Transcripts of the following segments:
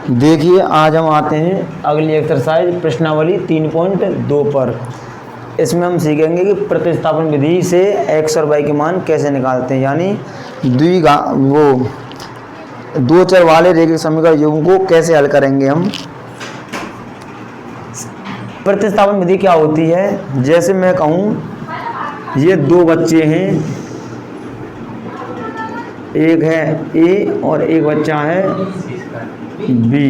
देखिए आज हम आते हैं अगली एक्सरसाइज प्रश्नावली 3.2 पर। इसमें हम सीखेंगे कि प्रतिस्थापन विधि से x और y के मान कैसे निकालते हैं, यानी दो चर वाले रेखीय समीकरण युग्म को कैसे हल करेंगे हम। प्रतिस्थापन विधि क्या होती है, जैसे मैं कहूँ ये दो बच्चे हैं, एक है a और एक बच्चा है b।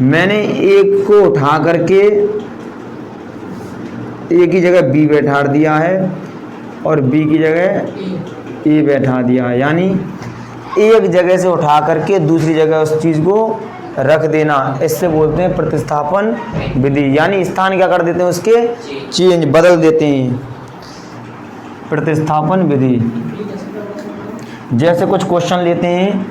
मैंने एक को उठा करके a की जगह b बैठा दिया है और b की जगह a बैठा दिया है, यानी एक जगह से उठा करके दूसरी जगह उस चीज़ को रख देना, इससे बोलते हैं प्रतिस्थापन विधि। यानी स्थान क्या कर देते हैं, उसके चेंज बदल देते हैं, प्रतिस्थापन विधि। जैसे कुछ क्वेश्चन लेते हैं,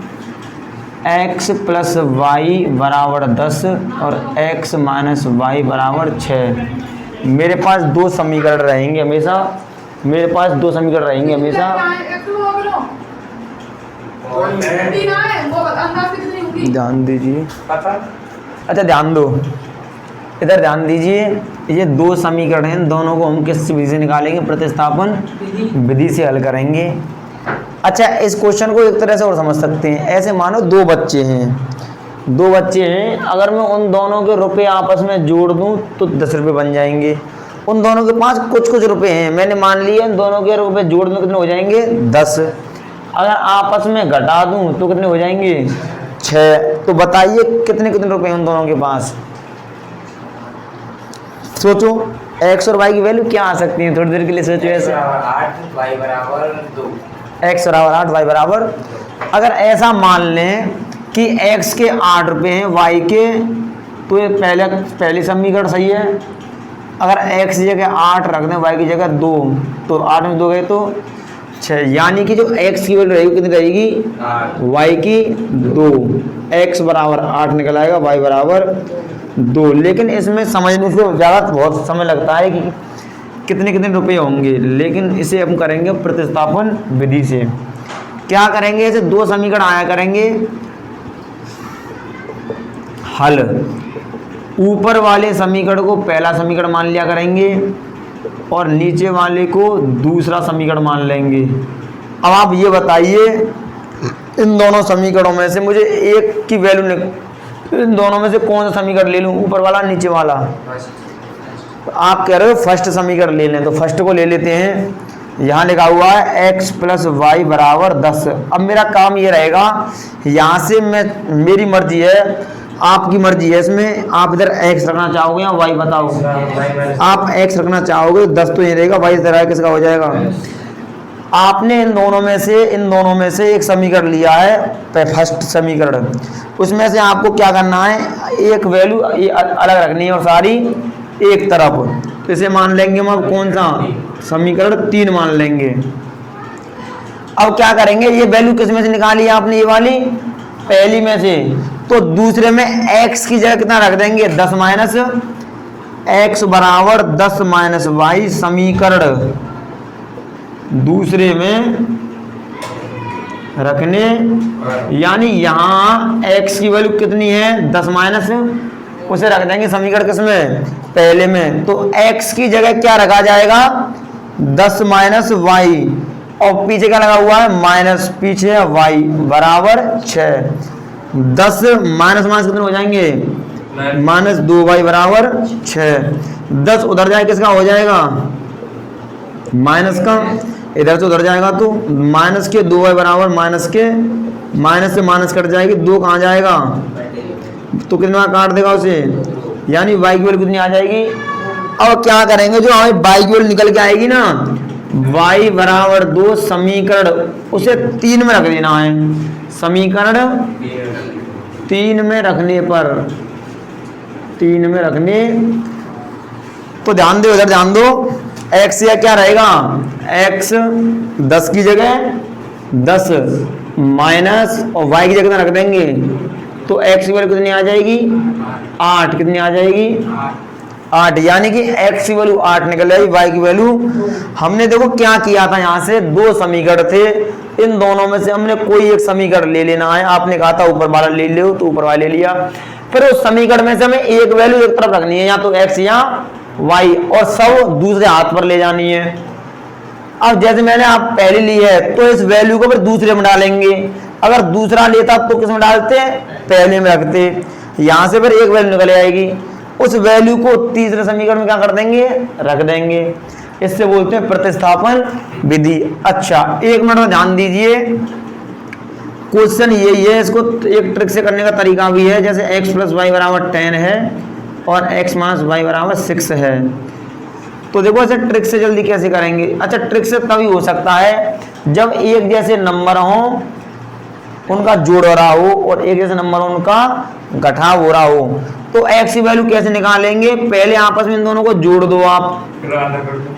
x प्लस वाई बराबर 10 और x माइनस वाई बराबर 6। मेरे पास दो समीकरण रहेंगे हमेशा, ध्यान दीजिए। अच्छा ध्यान दो, इधर ध्यान दीजिए। ये दो समीकरण हैं, दोनों को हम किस विधि से निकालेंगे, प्रतिस्थापन विधि से हल करेंगे। अच्छा, इस क्वेश्चन को एक तरह से और समझ सकते हैं, ऐसे मानो दो बच्चे हैं, अगर मैं उन दोनों के रुपए आपस में जोड़ दूं तो 10 रुपये बन जाएंगे। उन दोनों के पास कुछ रुपए हैं, मैंने मान लिया इन दोनों के रुपए जोड़ दूं कितने हो जाएंगे, 10। अगर आपस में घटा दूं तो कितने हो जाएंगे, 6। तो बताइए कितने रुपए हैं उन दोनों के पास। सोचो x और y की वैल्यू क्या आ सकती है, थोड़ी देर के लिए सोचो ऐसे। 8 y बराबर 2। x बराबर 8 y बराबर, अगर ऐसा मान लें कि x के 8 रुपये हैं, y के, तो ये पहली समीकरण सही है। अगर x की जगह 8 रख दें, y की जगह 2, तो 8 में 2 गए तो 6, यानी कि जो x की वैल्यू रहेगी कितनी रहेगी, y की 2। x बराबर 8 निकल आएगा, y बराबर 2। लेकिन इसमें समझने से ज़्यादा बहुत समय लगता है कि कितने रुपए होंगे, लेकिन इसे हम करेंगे प्रतिस्थापन विधि से। क्या करेंगे, ऐसे दो समीकरण आया करेंगे, हल। ऊपर वाले समीकरण को पहला समीकरण मान लिया करेंगे और नीचे वाले को दूसरा समीकरण मान लेंगे। अब आप ये बताइए, इन दोनों समीकरणों में से मुझे एक की वैल्यू, इन दोनों में से कौन सा समीकरण ले लूं, ऊपर वाला नीचे वाला। आप कह रहे हो फर्स्ट समीकरण ले लें, तो फर्स्ट को ले लेते हैं। यहाँ लिखा हुआ है x प्लस वाई बराबर 10। अब मेरा काम ये रहेगा, यहाँ से मेरी मर्जी है, आपकी मर्जी है, इसमें आप इधर x रखना चाहोगे या y बताओ। आप x रखना चाहोगे, 10 तो ये रहेगा, y इधर किसका हो जाएगा। आपने इन दोनों में से एक समीकरण लिया है, फर्स्ट समीकरण, उसमें से आपको क्या करना है, एक वैल्यू अलग रखनी है और सारी एक तरफ। तो इसे मान लेंगे हम, अब कौन सा समीकरण 3 मान लेंगे। अब क्या करेंगे, ये वैल्यू किस में से निकाली है आपने, ये वाली पहली में से, तो दूसरे में x की जगह कितना रख देंगे, 10 माइनस x बराबर 10 माइनस वाई समीकरण दूसरे में रखने, यानी यहाँ x की वैल्यू कितनी है, 10 माइनस, उसे रख देंगे समीकरण किसमें, पहले में। तो x की जगह क्या रखा जाएगा, 10 माइनस वाई, और पीछे क्या लगा हुआ है, माइनस, पीछे है y बराबर 6। 10 माइनस कितने हो जाएंगे, माइनस 2y बराबर 6। 10 उधर जाए किसका हो जाएगा, माइनस का, इधर से उधर जाएगा तो माइनस के 2y बराबर माइनस से माइनस कट जाएगी, 2 कहाँ जाएगा, तो कितना काट देगा उसे, यानी y की वैल्यू कितनी आ जाएगी। अब क्या करेंगे, जो हमें y की वैल्यू निकल के आएगी ना, y बराबर 2 समीकरण, उसे 3 में रख देना है। समीकरण 3 में रखने पर, 3 में रखने, तो ध्यान दो, इधर ध्यान दो, x या क्या रहेगा, x 10 की जगह 10 माइनस और y की जगह रख देंगे, तो x की वैल्यू कितनी आ जाएगी, 8। कितनी आ जाएगी, 8, यानी कि x की वैल्यू 8 निकल आई, y की वैल्यू। हमने देखो क्या किया था, यहाँ से दो समीकरण थे, इन दोनों में से हमने कोई एक समीकरण ले लेना है। आपने कहा था ऊपर वाला ले लो, तो ऊपर वाला ले लिया। फिर उस समीकरण में से हमें एक वैल्यू एक तरफ रखनी है, या तो x या y, और सब दूसरे हाथ पर ले जानी है। अब जैसे मैंने आप पहले ली है, तो इस वैल्यू को फिर दूसरे में डालेंगे। अगर दूसरा लेता तो किस में डालते, पहले में रखते। यहां से फिर एक वैल्यू निकल आएगी, उस वैल्यू को तीसरे समीकरण में क्या कर देंगे, रख देंगे। इससे बोलते हैं प्रतिस्थापन विधि। अच्छा, एक मिनट में ध्यान दीजिए, क्वेश्चन यही है, इसको एक ट्रिक से करने का तरीका भी है। जैसे x प्लस वाई बराबर 10 है और x माइनस वाई बराबर 6 है, तो देखो ऐसे ट्रिक से जल्दी कैसे करेंगे। अच्छा, ट्रिक से तभी हो सकता है जब एक जैसे नंबर हो, उनका जोड़ हो रहा हो, और एक जैसे नंबर उनका घटाव हो रहा हो। तो x की वैल्यू कैसे निकालेंगे, पहले आपस में इन दोनों को जोड़ दो आप।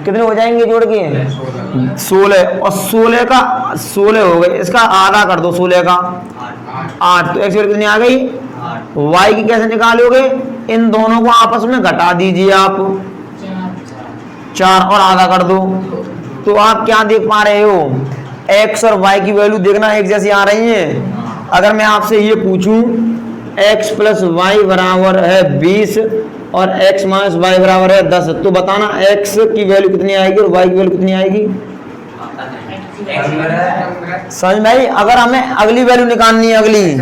कितने हो जाएंगे जोड़ के, 16, और 16 का 16 हो गए, इसका आधा कर दो 16 का 8, तो x की वैल्यू कितनी आ गई, y की कैसे निकालोगे, इन दोनों को आपस में घटा दीजिए आप, 4 और आधा कर दो। तो आप क्या देख पा रहे हो, x और y की वैल्यू देखना एक जैसी आ रही है। अगर मैं आपसे ये पूछूं x प्लस वाई बराबर है 20 और x माइनस वाई बराबर है 10, तो बताना x की वैल्यू कितनी आएगी और y की वैल्यू कितनी आएगी। समझ में आई। अगर हमें अगली वैल्यू निकालनी है, अगली,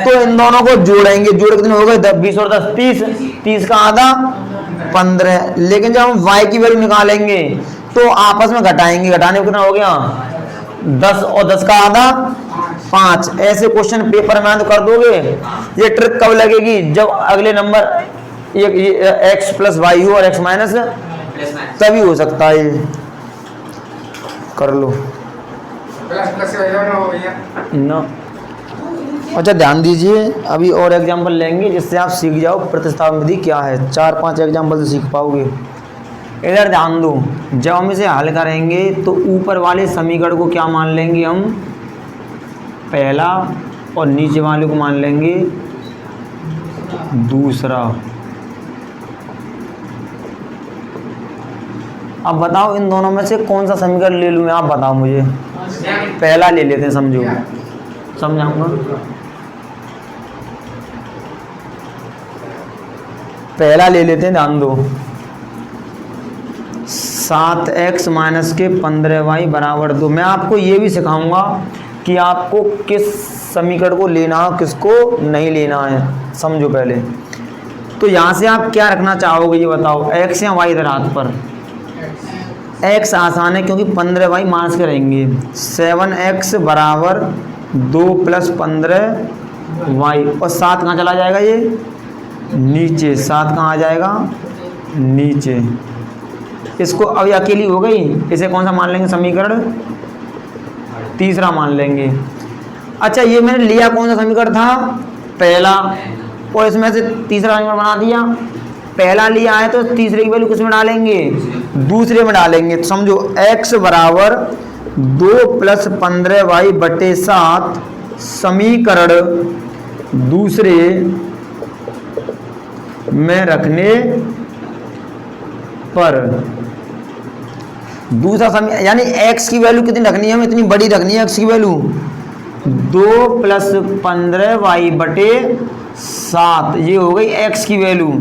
तो इन दोनों को जोड़ेंगे। जोड़ कितने हो गए, 20 और 10 30, 30 का आधा 15। लेकिन जब हम y की वैल्यू निकालेंगे तो आपस में घटाएंगे, घटाने में कितना हो गया, 10 और 10 का आधा 5। ऐसे क्वेश्चन पेपर में तो कर दोगे। ये ट्रिक कब लगेगी, जब अगले नंबर एक x प्लस वाई हो और x माइनस, तभी हो सकता है। ये कर लो ना। अच्छा, ध्यान दीजिए, अभी और एग्जाम्पल लेंगे जिससे आप सीख जाओ प्रतिस्थापन विधि क्या है। 4-5 एग्जाम्पल से सीख पाओगे। इधर ध्यान दो, जब हम इसे हल करेंगे तो ऊपर वाले समीकरण को क्या मान लेंगे हम, पहला, और नीचे वाले को मान लेंगे दूसरा। अब बताओ इन दोनों में से कौन सा समीकरण ले लूँ मैं, आप बताओ मुझे। पहला ले लेते हैं, समझो, समझाऊंगा। पहला ले लेते हैं, ध्यान दो। 7x माइनस के 15y बराबर 2। मैं आपको ये भी सिखाऊंगा कि आपको किस समीकरण को लेना है, किसको नहीं लेना है। समझो पहले तो यहाँ से आप क्या रखना चाहोगे ये बताओ, x या y इधर हाथ पर। x आसान है क्योंकि 15y माइनस के रहेंगे। 7x बराबर 2 प्लस 15y, और 7 कहाँ चला जाएगा, ये नीचे। 7 कहाँ आ जाएगा, नीचे। इसको अभी अकेली हो गई, इसे कौन सा मान लेंगे समीकरण, तीसरा मान लेंगे। अच्छा, ये मैंने लिया कौन सा समीकरण था, पहला, और इसमें से तीसरा समीकरण बना दिया। पहला लिया है तो तीसरे की वैल्यू किस में डालेंगे, दूसरे में डालेंगे। तो समझो x बराबर 2 प्लस 15y बटे 7 समीकरण दूसरे में रखने पर दूसरा समीकरण, यानी x की वैल्यू कितनी रखनी है हमें, इतनी बड़ी रखनी है x की वैल्यू 2 प्लस 15y बटे 7, ये हो गई x की वैल्यू।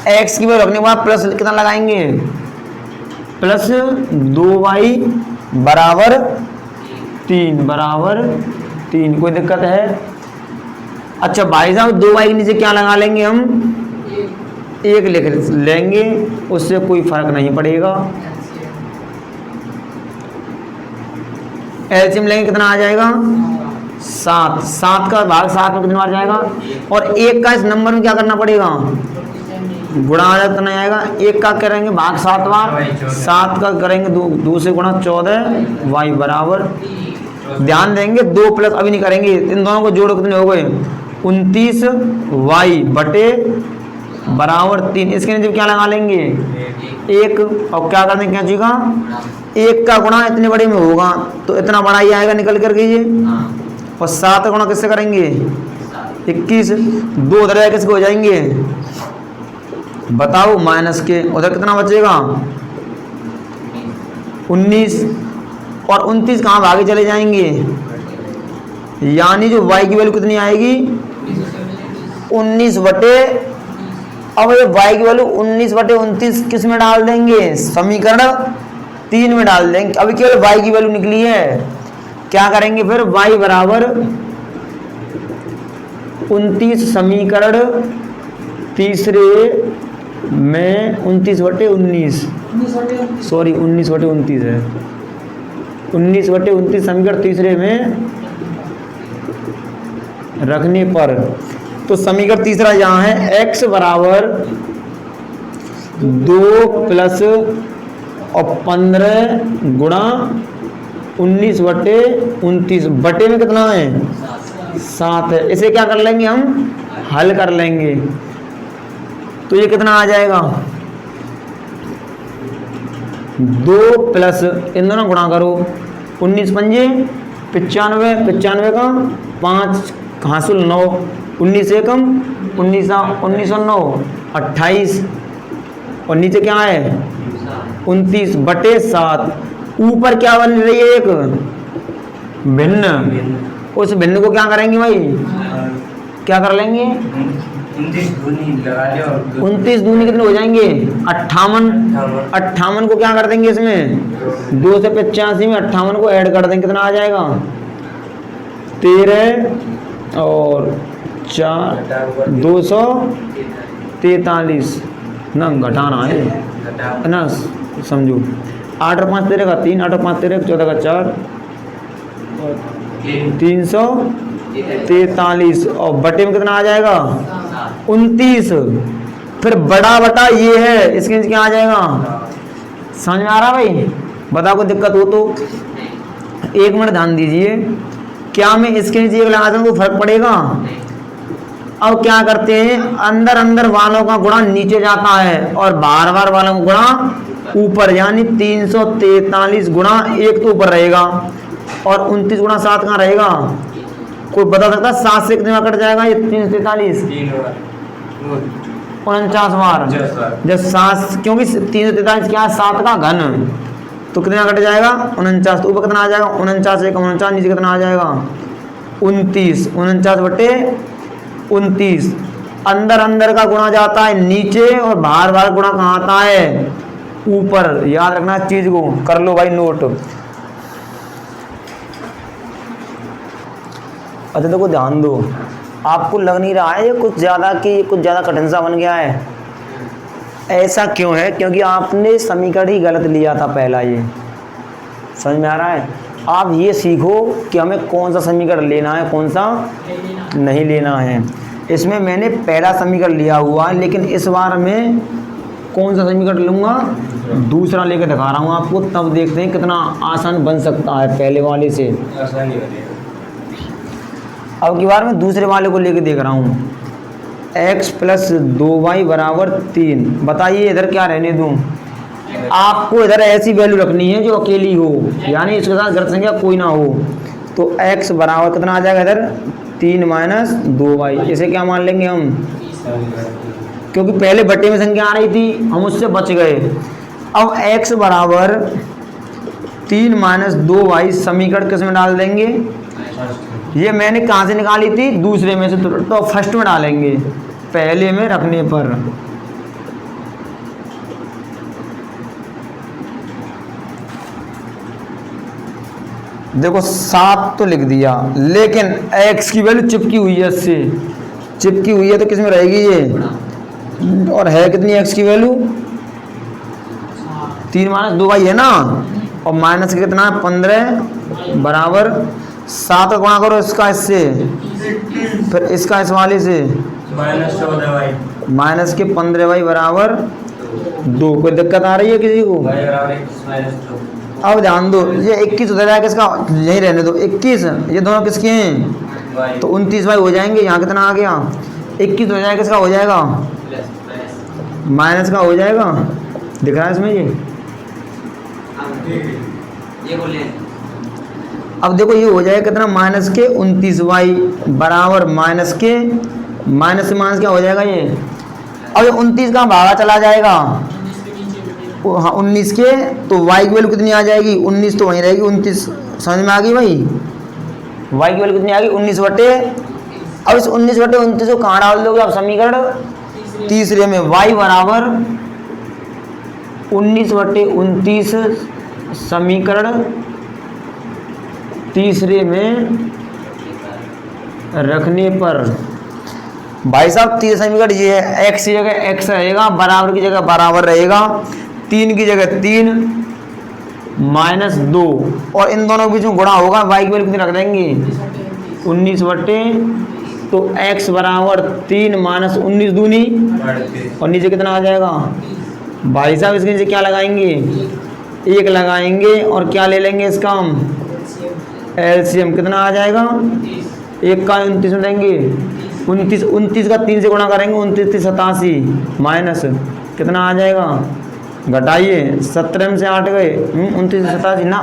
x की वैल्यू रखने के बाद प्लस कितना लगाएंगे, प्लस 2y बराबर 3 कोई दिक्कत है। अच्छा भाई साहब, 2y के नीचे क्या लगा लेंगे हम, 1 लिख लेंगे, उससे कोई फर्क नहीं पड़ेगा। एलसीएम लेंगे कितना आ जाएगा, 7 का भाग 7 में कितनी बार जाएगा, और 1 का इस नंबर में क्या करना पड़ेगा, गुणा करना आएगा। 1 का करेंगे भाग 7 बार, 7 का करेंगे 2 से गुणा 14 y बराबर। ध्यान देंगे 2 प्लस अभी नहीं करेंगे, इन दोनों को जोड़ो कितने हो गए 29 y बटे बराबर 3। इसके नीचे क्या लगा लेंगे 1, और क्या कर देंगे क्या चीज़ का, 1 का गुणा इतने बड़े में होगा तो इतना बड़ा ही आएगा निकल कर ये, और 7 का गुणा किससे करेंगे 21, 2 उधर किसके हो जाएंगे बताओ माइनस के उधर कितना बचेगा 19 और 29 कहाँ भागे चले जाएंगे, यानी जो y की वैल्यू कितनी आएगी 19 बटे, अब ये y की वैल्यू 19 बटे 29 किस में डाल देंगे, समीकरण 3 में डाल देंगे। अभी केवल y की वैल्यू निकली है, क्या करेंगे फिर y बराबर 29 समीकरण तीसरे में 29 बटे 19 सॉरी 19 बटे 29 है, 19 बटे 29 समीकरण तीसरे में रखने पर, तो समीकरण तीसरा यहाँ है x बराबर 2 प्लस और 15 गुणा 19 बटे 29 बटे में कितना है 7 है। इसे क्या कर लेंगे हम, हल कर लेंगे, तो ये कितना आ जाएगा 2 प्लस इन दोनों गुणा करो 19 पंजे 95, 95 का 5 हासिल 9, 19 एकम 19 और 9 28 और नीचे क्या है 29 बटे 7। ऊपर क्या बन रही है एक भिन्न, उस भिन्न को क्या करेंगे भाई, क्या कर लेंगे 29 दूनी कितने हो जाएंगे 58, 58 को क्या कर देंगे इसमें 2 से 85 में 58 को ऐड कर देंगे, कितना आ जाएगा 13 और 4 243 ना, घटाना है ना, समझो 8 और 5 13 का 3, 8 और 5 13 14 का 4 343 और बटे में कितना आ जाएगा 29। फिर बड़ा बटा ये है, इसके नीचे क्या आ जाएगा, समझ में आ रहा भाई, बताओ कोई दिक्कत हो तो 1 मिनट ध्यान दीजिए। क्या मैं इसके नीचे एक लगाता हूँ तो फर्क पड़ेगा। अब क्या करते हैं, अंदर अंदर वालों का गुणा नीचे जाता है और बार बार वालों का गुणा ऊपर, यानी 343 गुणा 1 तो ऊपर रहेगा और 29 गुणा 7 कहाँ रहेगा, कोई बता सकता 7 से कितना कट जाएगा ये 343 49 बार, जब 7 क्योंकि 343 क्या है 7 का घन, तो कितना कट जाएगा 49, तो ऊपर कितना आ जाएगा 49 से 49, नीचे कितना आ जाएगा 29, 49 बटे 29। अंदर अंदर का गुणा जाता है नीचे और बाहर बाहर गुणा कहाँ आता है ऊपर, याद रखना इस चीज को, कर लो भाई नोट। अच्छा देखो ध्यान दो, आपको लग नहीं रहा है ये कुछ ज़्यादा कि कुछ ज़्यादा कठिन सा बन गया है, ऐसा क्यों है, क्योंकि आपने समीकरण ही गलत लिया था पहला, ये समझ में आ रहा है। आप ये सीखो कि हमें कौन सा समीकरण लेना है कौन सा नहीं लेना है। इसमें मैंने पहला समीकरण लिया हुआ है, लेकिन इस बार मैं कौन सा समीकरण लूँगा, दूसरा लेकर दिखा रहा हूँ आपको, तब देखते हैं कितना आसान बन सकता है पहले वाले से। अब की बार मैं दूसरे वाले को लेकर देख रहा हूँ, x प्लस 2y बराबर 3। बताइए इधर क्या रहने दूँ, आपको इधर ऐसी वैल्यू रखनी है जो अकेली हो, यानी इसके साथ घात संख्या कोई ना हो। तो x बराबर कितना आ जाएगा इधर 3 माइनस 2y, इसे क्या मान लेंगे हम, क्योंकि पहले बटे में संख्या आ रही थी हम उससे बच गए। अब x बराबर 3 माइनस 2y समीकरण किस में डाल देंगे, ये मैंने कहाँ से निकाली थी दूसरे में से, तो फर्स्ट में डालेंगे पहले में रखने पर। देखो 7 तो लिख दिया, लेकिन x की वैल्यू चिपकी हुई है, इससे चिपकी हुई है तो किस में रहेगी ये, और है कितनी x की वैल्यू 3 माइनस 2y है ना, और माइनस का कितना 15 बराबर 7 का गुणा करो इसका इससे, फिर इसका इस वाले से माइनस के 15y बराबर 2। कोई दिक्कत आ रही है किसी को? अब ध्यान दो, ये 21 उधर जाएगा, किसका यही रहने दो 21, ये दोनों किसके हैं, तो 29y हो जाएंगे। यहाँ कितना आ गया 21 हो जाएगा, किसका हो जाएगा माइनस का हो जाएगा, दिख रहा है इसमें ये बोलिए। अब देखो ये हो जाएगा कितना माइनस के 29y बराबर माइनस के, माइनस से माइनस क्या हो जाएगा ये, अब 29 का भागा चला जाएगा, हाँ 19 के, तो y की वैल्यू कितनी आ जाएगी, 19 तो वहीं रहेगी, 29 समझ में आ गई भाई। y की वैल्यू कितनी आ गई 19 बटे, अब इस 19 बटे 29 को कहाँ डाल दोगे आप समीकरण तीसरे में, y बराबर 19 बटे 29 समीकरण तीसरे में रखने पर भाई साहब तीसरा समीकरण ये है, x की जगह x रहेगा, बराबर की जगह बराबर रहेगा, 3 की जगह 3 -2 और इन दोनों के बीच में गुणा होगा, y की वैल्यू कितनी रख देंगे 19 बटे, तो x बराबर 3 - 19 दूनी और नीचे कितना आ जाएगा भाई साहब, इसके नीचे क्या लगाएंगे 1 लगाएंगे और क्या ले लेंगे इसका हम एलसीएम, कितना आ जाएगा 1 का 29 में देंगे 29 का 3 से गुणा करेंगे 29 87 माइनस कितना आ जाएगा, घटाइए 17 में से 8 गए 29 87 ना,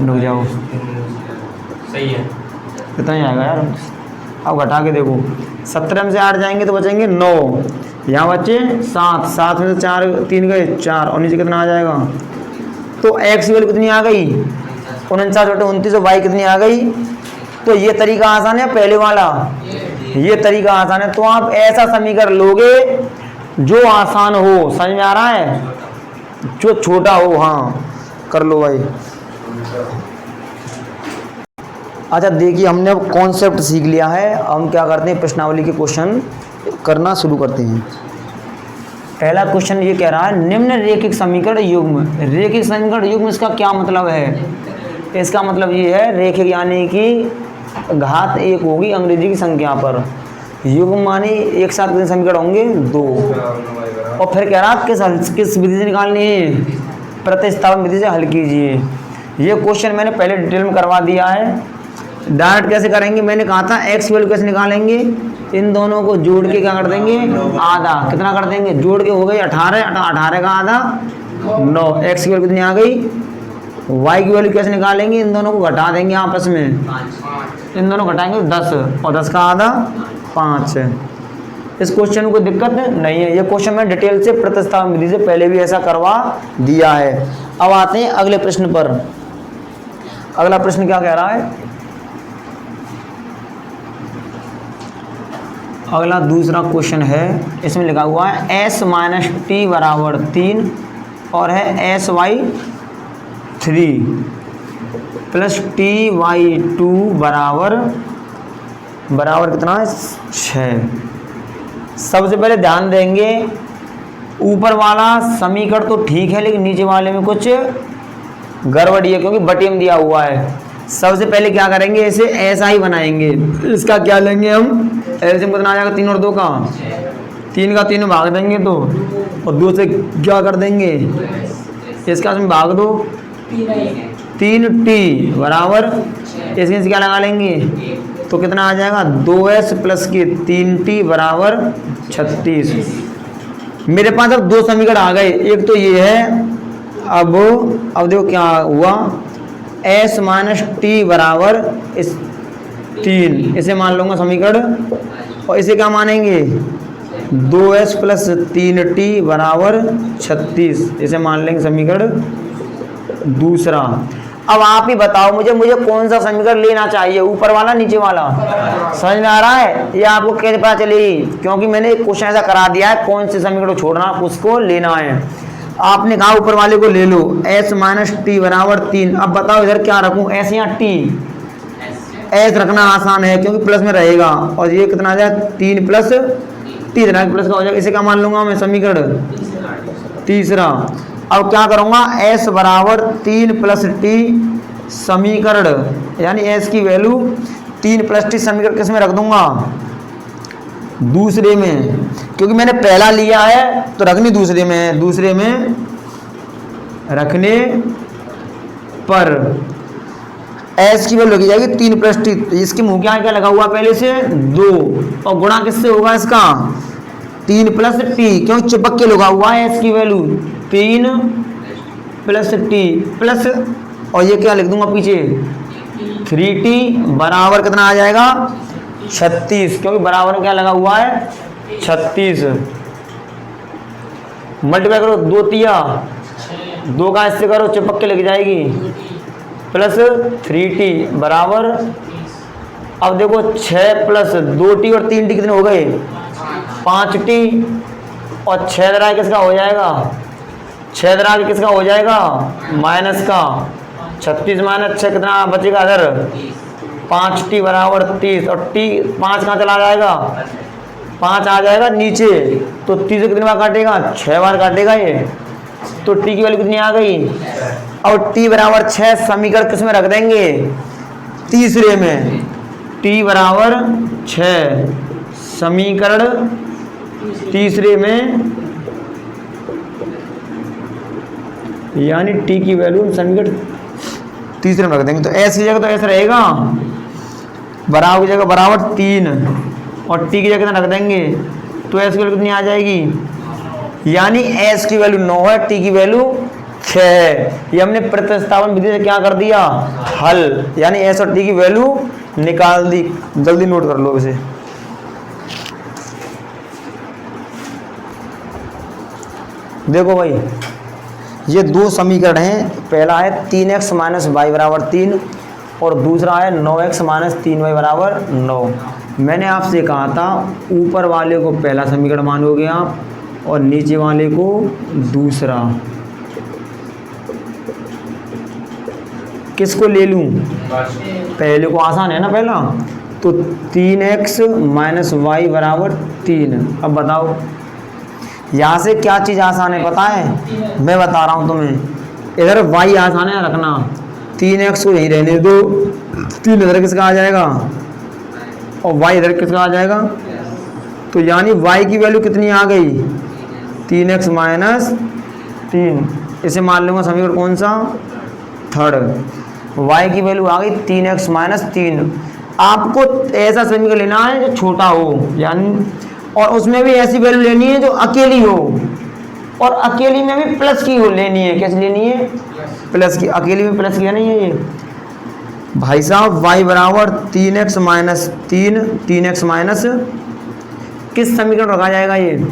रुक जाओ सही है, कितना ही आएगा यार, अब घटा के देखो 17 में से 8 जाएंगे तो बचेंगे 9, यहाँ बचे 7, 7 में से 4 3 गए 4 और नीचे कितना आ जाएगा, तो x की वैल्यू कितनी आ गई 49 बटे 29 और y कितनी आ गई। तो ये तरीका आसान है पहले वाला, ये तरीका आसान है, तो आप ऐसा समीकरण लोगे जो आसान हो, समझ में आ रहा है, जो छोटा हो, हाँ कर लो भाई। अच्छा देखिए हमने अब कॉन्सेप्ट सीख लिया है, हम क्या करते हैं प्रश्नावली के क्वेश्चन करना शुरू करते हैं। पहला क्वेश्चन ये कह रहा है निम्न रेखिक समीकरण युग्म, रेखिक समीकरण युग्म इसका क्या मतलब है, इसका मतलब ये है रेखिक यानी कि घात 1 होगी अंग्रेजी की संख्या पर, युग्म मानी एक साथ कितने समीकरण होंगे 2, और फिर कह रहा किस विधि से निकालनी है, प्रतिस्थापन विधि से हल कीजिए। ये क्वेश्चन मैंने पहले डिटेल में करवा दिया है, डायरेक्ट कैसे करेंगे मैंने कहा था, x वैल्यू कैसे निकालेंगे, इन दोनों को जोड़ के क्या कर देंगे आधा, कितना कर देंगे जोड़ के हो गई 18, 18 का आधा 9, x की वैल्यू कितनी आ गई, y की वैल्यू कैसे निकालेंगे, इन दोनों को घटा देंगे आपस में, इन दोनों घटाएंगे 10 और 10 का आधा 5। इस क्वेश्चन में कोई दिक्कत नहीं है, ये क्वेश्चन मैं डिटेल से प्रतिस्थापन विधि से पहले भी ऐसा करवा दिया है। अब आते हैं अगले प्रश्न पर। अगला प्रश्न क्या कह रहा है, अगला दूसरा क्वेश्चन है, इसमें लिखा हुआ है s - t बराबर 3 और है sy 3 प्लस ty2 बराबर कितना है 6। सबसे पहले ध्यान देंगे ऊपर वाला समीकरण तो ठीक है, लेकिन नीचे वाले में कुछ गड़बड़ी है क्योंकि बटे में दिया हुआ है। सबसे पहले क्या करेंगे, इसे ऐसा ही बनाएंगे, इसका क्या लेंगे हम एलसीएम कितना आ जाएगा 3 और 2 का 3 का 3 में भाग देंगे तो, और 2 से क्या कर देंगे इसका इसमें भाग दो 3t बराबर इसके से क्या लगा लेंगे तो कितना आ जाएगा 2s प्लस के 3t बराबर 36। मेरे पास अब 2 समीकरण आ गए, एक तो ये है, अब देखो क्या हुआ, s - t बराबर इस 3, इसे मान लूँगा समीकरण, और इसे क्या मानेंगे 2s प्लस 3t बराबर 36, इसे मान लेंगे समीकरण दूसरा। अब आप ही बताओ मुझे कौन सा समीकरण लेना चाहिए, ऊपर वाला नीचे वाला, समझ में आ रहा है, ये आपको कैसे पता चलेगी, क्योंकि मैंने एक क्वेश्चन ऐसा करा दिया है, कौन से समीकरण छोड़ना उसको लेना है। आपने कहा ऊपर वाले को ले लो, s - t बराबर 3। अब बताओ इधर क्या रखूं, s या t, s रखना आसान है क्योंकि प्लस में रहेगा, और ये कितना आ जाएगा 3 प्लस t प्लस का हो जाएगा, इसे क्या मान लूंगा मैं समीकरण तीसरा। अब क्या करूंगा, s बराबर 3 प्लस t समीकरण, यानी s की वैल्यू 3 प्लस t समीकरण किस में रख दूंगा दूसरे में, क्योंकि मैंने पहला लिया है तो रखनी दूसरे में, दूसरे में रखने पर s की वैल्यू लगी जाएगी 3 प्लस t, इसके मुंह क्या लगा हुआ पहले से 2, और गुणा किससे होगा इसका 3 प्लस t, क्यों चिपक के लगा हुआ है s की वैल्यू 3 प्लस t प्लस, और ये क्या लिख दूंगा पीछे 3t बराबर कितना आ जाएगा 36, क्योंकि बराबर में क्या लगा हुआ है 36। मल्टीप्लाई करो, 2 तिया 2 का इससे करो, चिपक के लग जाएगी, प्लस 3t बराबर, अब देखो 6 प्लस 2t और 3t कितने हो गए 5t, और 6 दरा किसका हो जाएगा, 6 दरा किसका हो जाएगा माइनस का, 36 माइनस 6 कितना बचेगा इधर 5t बराबर 30, और t 5 कहाँ चला जाएगा, 5 आ जाएगा नीचे, तो 30 कितनी बार काटेगा 6 बार काटेगा ये, तो t की वैल्यू कितनी आ गई, और t बराबर 6 समीकरण किस में रख देंगे तीसरे में, t बराबर 6 समीकरण तीसरे में, यानी t की वैल्यू समीकरण तीसरे में रख देंगे, तो s की जगह तो ऐसा रहेगा, बराबर की जगह बराबर 3 और t की जगह कितना रख देंगे, तो s की वैल्यू कितनी आ जाएगी, यानी s की वैल्यू 9 है, t की वैल्यू 6 है। ये हमने प्रतिस्थापन विधि से क्या कर दिया हल, यानी s और t की वैल्यू निकाल दी। जल्दी नोट कर लो इसे। देखो भाई ये 2 समीकरण हैं, पहला है 3x माइनस वाई बराबर 3 और दूसरा है 9x माइनस 3y बराबर 9। मैंने आपसे कहा था ऊपर वाले को पहला समीकरण मानोगे आप और नीचे वाले को दूसरा। किसको ले लूँ, पहले को, आसान है ना पहला, तो 3x माइनस वाई बराबर 3। अब बताओ यहाँ से क्या चीज़ आसान है पता है, मैं बता रहा हूँ तुम्हें। इधर y आसान है रखना, 3x को यहीं रहने दो, 3 इधर किसका आ जाएगा और y इधर किसका आ जाएगा, तो यानी y की वैल्यू कितनी आ गई 3x माइनस 3। इसे मान लूँगा समीकरण कौन सा, थर्ड। y की वैल्यू आ गई 3x माइनस 3। आपको ऐसा समीकरण लेना है जो छोटा हो, यानी और उसमें भी ऐसी वैल्यू लेनी है जो अकेली हो, और अकेली में भी प्लस की हो लेनी है। कैसे लेनी है, प्लस की, अकेली में प्लस की है नहीं है ये भाई साहब। y बराबर 3x माइनस 3, 3x माइनस, किस समीकरण रखा जाएगा, ये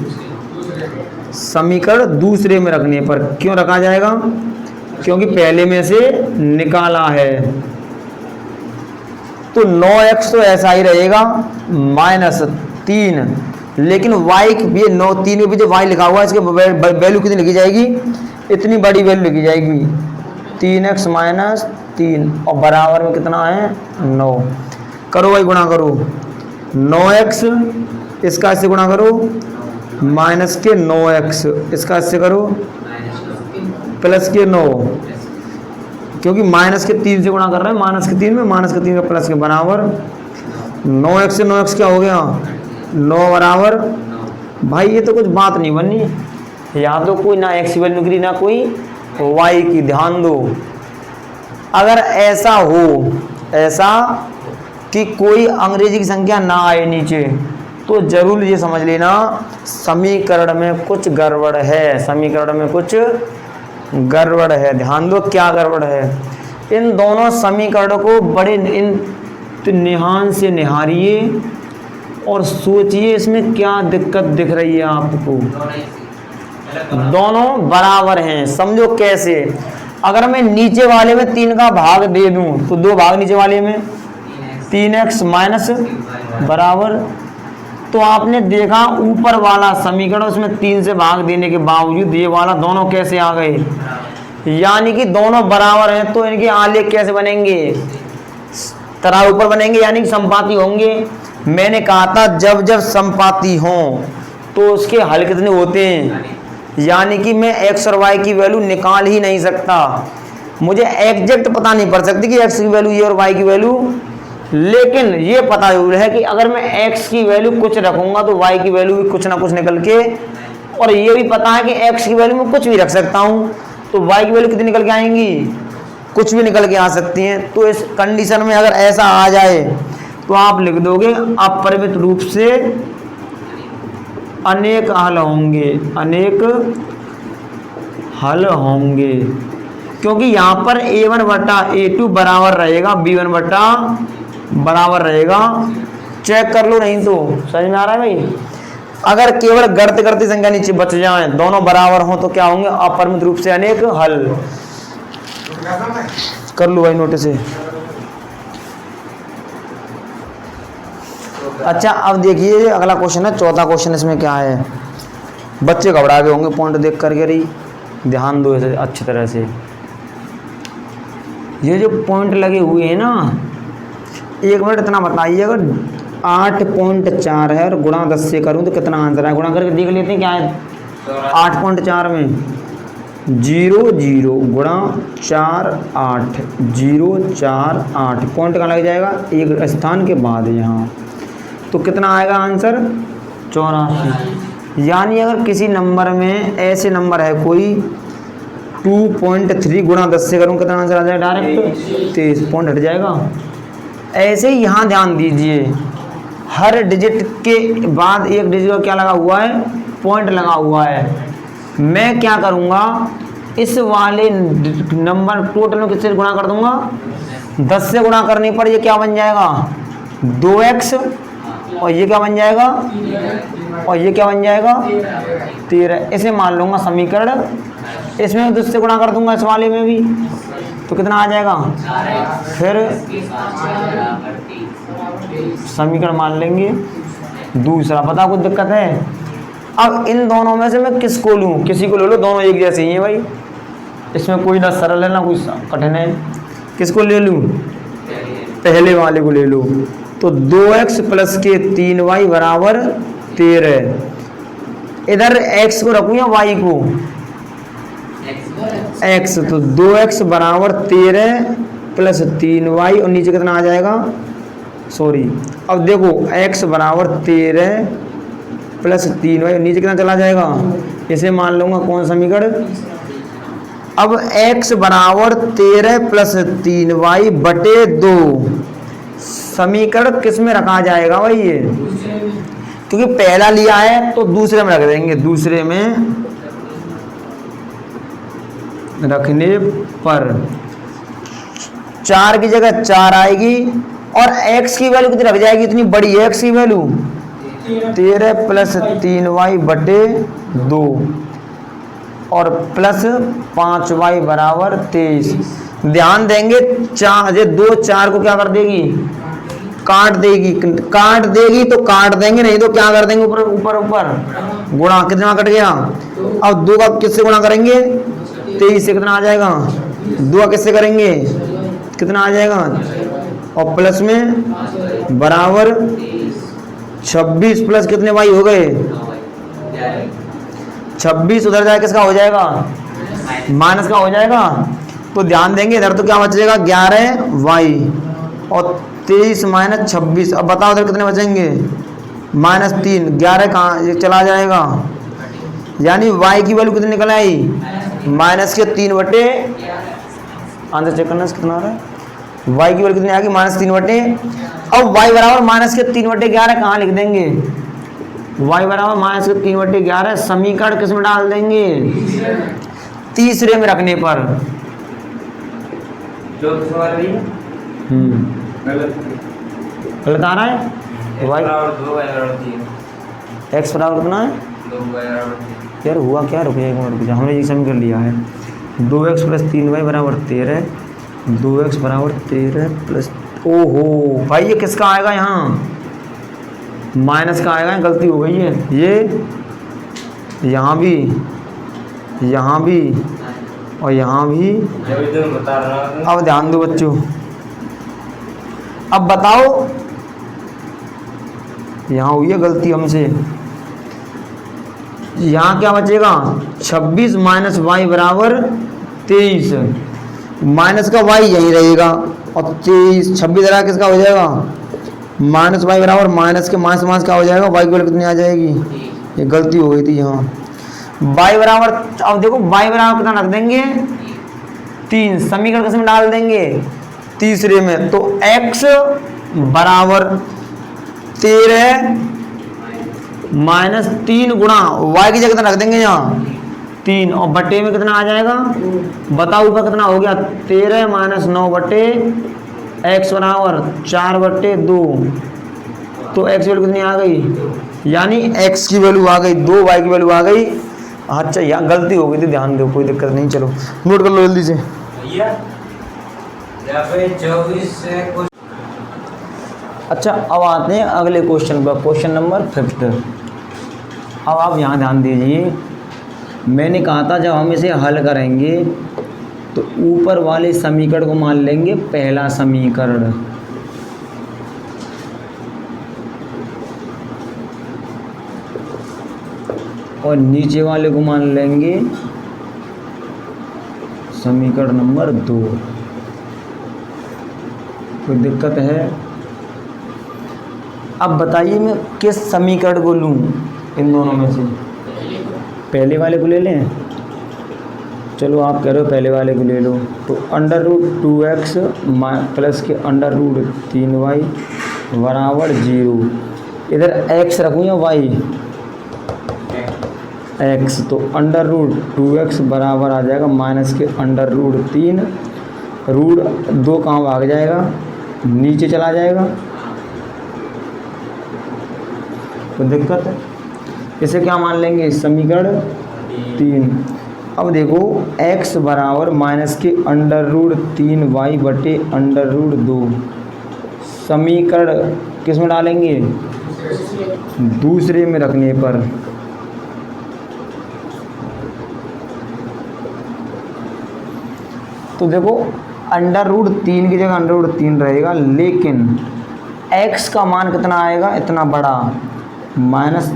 समीकरण दूसरे में रखने पर। क्यों रखा जाएगा, क्योंकि पहले में से निकाला है। तो 9x तो ऐसा ही रहेगा माइनस 3, लेकिन y ये 9 3 के पीछे y लिखा हुआ है, इसके वैल्यू कितनी लिखी जाएगी, इतनी बड़ी वैल्यू लिखी जाएगी 3x माइनस 3, और बराबर में कितना है 9। करो भाई गुणा करो, 9x इसका इससे गुणा करो माइनस के 9x, इसका इससे करो प्लस के 9, क्योंकि माइनस के 3 से गुणा कर रहे हैं, माइनस के 3 में, माइनस के 3 का प्लस के बराबर 9x से 9x क्या हो गया 9 बराबर। भाई ये तो कुछ बात नहीं बनी, यहाँ तो कोई ना x की वैल्यू निकली ना कोई y की। ध्यान दो, अगर ऐसा हो, ऐसा कि कोई अंग्रेजी की संख्या ना आए नीचे, तो जरूर ये समझ लेना समीकरण में कुछ गड़बड़ है, समीकरण में कुछ गड़बड़ है। ध्यान दो क्या गड़बड़ है, इन दोनों समीकरणों को बड़े ध्यान से निहारिए और सोचिए इसमें क्या दिक्कत दिख रही है आपको। दोनों बराबर हैं, समझो कैसे। अगर मैं नीचे वाले में 3 का भाग दे दूं तो 2 भाग नीचे वाले में 3x माइनस बराबर, तो आपने देखा ऊपर वाला समीकरण उसमें 3 से भाग देने के बावजूद ये वाला दोनों कैसे आ गए, यानी कि दोनों बराबर हैं। तो इनके आलेख कैसे बनेंगे, तरह ऊपर बनेंगे, यानी कि समपाती होंगे। मैंने कहा था जब जब समपाती हों तो उसके हल कितने होते हैं, यानी कि मैं x और y की वैल्यू निकाल ही नहीं सकता। मुझे एग्जैक्ट पता नहीं पड़ सकती कि x की वैल्यू ये और y की वैल्यू, लेकिन ये पता जरूर है कि अगर मैं x की वैल्यू कुछ रखूंगा तो y की वैल्यू भी कुछ ना कुछ निकल के, और ये भी पता है कि x की वैल्यू में कुछ भी रख सकता हूँ तो y की वैल्यू कितनी निकल के आएंगी, कुछ भी निकल के आ सकती हैं। तो इस कंडीशन में अगर ऐसा आ जाए तो आप लिख दोगे अपरिमित रूप से अनेक हल होंगे, अनेक हल होंगे, क्योंकि यहाँ पर a1 बटा a2 बराबर रहेगा b1 बटा बराबर रहेगा चेक कर लो, नहीं तो समझ में आ रहा है भाई। अगर केवल गणती करती संख्या नीचे बच जाए, दोनों बराबर हों, तो क्या होंगे? अपरिमित रूप से अनेक हल। कर लो भाई नोटिस से। अच्छा अब देखिए अगला क्वेश्चन है, चौथा क्वेश्चन। इसमें क्या है? बच्चे घबरा गए होंगे पॉइंट देख करके। रही ध्यान दो इसे अच्छी तरह से। ये जो पॉइंट लगे हुए हैं ना, 1 मिनट इतना बताइए, अगर 8.4 है और गुणा 10 से करूँ तो कितना आंसर है? गुणा करके देख लेते हैं क्या है 8.4 में। 0 0 गुणा 4 8 0 4 8। पॉइंट कहाँ लग जाएगा? एक स्थान के बाद यहाँ। तो कितना आएगा आंसर? 84। यानी अगर किसी नंबर में ऐसे नंबर है कोई 2.3 गुणा 10 से करूँ कितना आंसर आ जाएगा? डायरेक्ट 23। पॉइंट हट जाएगा। ऐसे ही यहाँ ध्यान दीजिए, हर डिजिट के बाद एक डिजिट का क्या लगा हुआ है? पॉइंट लगा हुआ है। मैं क्या करूँगा, इस वाले नंबर टोटल में किससे गुणा कर दूंगा? 10 से गुणा करने पर ये क्या बन जाएगा? 2x। और ये क्या बन जाएगा? और ये क्या बन जाएगा? 13। इसे मान लूँगा समीकरण। इसमें 10 से गुणा कर दूंगा, इस वाले में भी, तो कितना आ जाएगा? फिर समीकरण मान लेंगे दूसरा। बताओ कुछ दिक्कत है? अब इन दोनों में से मैं किसको लूँ? किसी को ले लो, दोनों एक जैसे ही हैं भाई। इसमें कोई ना सरल है ना कोई कठिन है। किसको ले लूँ? पहले वाले को ले लो। तो 2x प्लस के 3y बराबर 13। इधर x को रखूँ या y को? x। तो 2x बराबर 13 प्लस 3y और नीचे कितना आ जाएगा? सॉरी, अब देखो x बराबर 13 प्लस 3y और नीचे कितना चला जाएगा? इसे मान लूँगा कौन समीकरण? अब x बराबर 13 प्लस 3y बटे 2 समीकरण किस में रखा जाएगा भाई? ये क्योंकि पहला लिया है तो दूसरे में रख देंगे। दूसरे में रखने पर 4 की जगह 4 आएगी और x की वैल्यू कितनी रख जाएगी? इतनी बड़ी है x की वैल्यू 13 प्लस 3y बटे 2 और प्लस 5y बराबर 23। ध्यान देंगे 2 4 को क्या कर देगी? काट देगी। काट देगी तो काट देंगे, नहीं तो क्या कर देंगे? ऊपर ऊपर ऊपर गुणा। कितना कट गया? अब 2 का किससे गुणा करेंगे? 23 से कितना आ जाएगा? 2 का किससे करेंगे? कितना आ जाएगा? और प्लस में बराबर 26 प्लस कितने वाई हो गए? 26 उधर जाए किसका हो जाएगा? माइनस का हो जाएगा। तो ध्यान देंगे इधर तो क्या बचेगा? 11y और 23 माइनस 26। अब बताओ उधर कितने बचेंगे? -3। 11 कहाँ ये चला जाएगा? यानी y की वैल्यू कितनी निकल आई? -3 बटे, आंसर चेक करना कितना आ रहा है? y की वैल्यू कितनी आएगी? -3 बटे। अब y बराबर -3 बटे 11 कहाँ लिख देंगे? y बराबर -3 बटे 11 समीकरण किस में डाल देंगे? तीसरे में रखने पर। जो सवाल है गलत आ रहा है। y x बराबर कितना है? 2 यार हुआ क्या? रुक जाए 1 मिनट, हमने ये समीकरण लिया है 2x प्लस 3y बराबर 13। 2x बराबर 13 प्लस, ओहो भाई ये किसका आएगा? यहाँ माइनस का आएगा, गलती हो गई है। ये यहाँ भी, यहाँ भी और यहाँ भी। बता रहा। अब ध्यान दो बच्चों, अब बताओ यहाँ हुई है गलती हमसे। यहाँ क्या बचेगा? 26 माइनस वाई बराबर 23। माइनस का वाई यही रहेगा और 23 26 जरा किसका हो जाएगा? माइनस वाई बराबर माइनस के माइनस माइनस क्या हो जाएगा? वाई की वैल्यू कितनी आ जाएगी? ये गलती हो गई थी यहाँ। वाई बराबर, अब देखो वाई बराबर कितना रख देंगे? 3। समीकरण किसमें डाल देंगे? तीसरे में। तो x बराबर 13 माइनस 3 गुणा y की जगह कितना रख देंगे? यहाँ 3 और बटे में कितना आ जाएगा? बताओ ऊपर कितना हो गया? 13 माइनस 9 बटे x बराबर 4 बटे 2 तो एक्स की वैल्यू कितनी आ गई, यानी एक्स की वैल्यू आ गई 2, वाई की वैल्यू आ गई। अच्छा यहाँ गलती हो गई थी, ध्यान दो, कोई दिक्कत नहीं, चलो नोट कर लो जल्दी से। भैया यहाँ पे 24 से कुछ। अच्छा अब आते हैं अगले क्वेश्चन पर, क्वेश्चन नंबर 5। अब आप यहाँ ध्यान दीजिए, मैंने कहा था जब हम इसे हल करेंगे तो ऊपर वाले समीकरण को मान लेंगे पहला समीकरण, और नीचे वाले को मान लेंगे समीकरण नंबर 2। कोई दिक्कत है? अब बताइए मैं किस समीकरण को लूँ इन दोनों में से, पहले वाले को ले लें? चलो आप कह रहे हो पहले वाले को ले लो, तो √2x प्लस के √3y बराबर 0। इधर x रखूँ या y? x, तो √2x बराबर आ जाएगा माइनस के √3, √2 कहाँ भाग जाएगा, नीचे चला जाएगा। तो दिक्कत है, इसे क्या मान लेंगे, समीकरण 3। अब देखो x बराबर माइनस के √3y बटे √2, समीकरण किस में डालेंगे, दूसरे में रखने पर। तो देखो √3 की जगह √3 रहेगा, लेकिन x का मान कितना आएगा, इतना बड़ा, माइनस